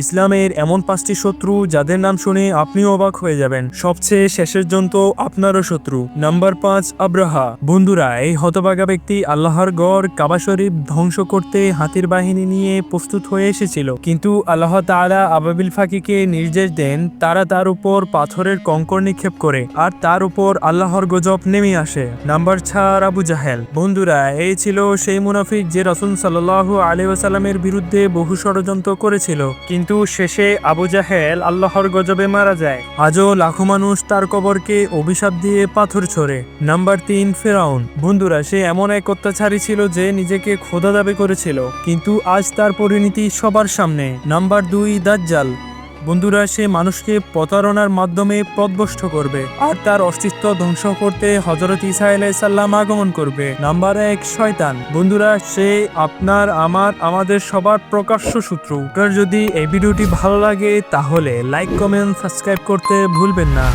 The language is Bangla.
ইসলামের এমন 5টি শত্রু যাদের নাম শুনে আপনিও অবাক হয়ে যাবেন। সবচেয়ে শেষের জন তো আপনারও শত্রু। নাম্বার 5, আব্রাহা। বন্ধুরা, এই হতভাগা ব্যক্তি আল্লাহর গড় কাবা শরীফ ধ্বংস করতে হাতির বাহিনী নিয়ে প্রস্তুত হয়ে এসেছিল, কিন্তু আল্লাহ তাআলা আবাবিল ফাকিকে নির্দেশ দেন তারা তার উপর পাথরের কঙ্কর নিক্ষেপ করে, আর তার উপর আল্লাহর গজব নেমে আসে। নাম্বার 4, আবু জাহেল। বন্ধুরা, এই ছিল সেই মুনাফিক যে রাসূল সাল্লাল্লাহু আলাইহি ওয়াসাল্লামের বিরুদ্ধে বহু ষড়যন্ত্র করেছিল, কিন্তু শেষে আবু জাহেল আল্লাহর গজবে মারা যায়। আজও লাখো মানুষ তার কবরকে অভিশাপ দিয়ে পাথর ছোড়ে। নাম্বার 3, ফেরাউন। বন্ধুরা, সে এমন এক অত্যাচারী ছিল যে নিজেকে খোদা দাবি করেছিল, কিন্তু আজ তার পরিণতি সবার সামনে। নাম্বার 2, দাজ্জাল। বন্ধুরা, সে মানুষকে প্রতারণার মাধ্যমে পথভ্রষ্ট করবে, আর তার অস্তিত্ব ধ্বংস করতে হযরত ঈসা আলাইহিস সালাম আগমন করবে। নাম্বার 1, শয়তান। বন্ধুরা, সে আপনার, আমাদের সবার প্রকাশ্য শত্রু। যদি এই ভিডিওটি ভালো লাগে তাহলে লাইক, কমেন্ট, সাবস্ক্রাইব করতে ভুলবেন না।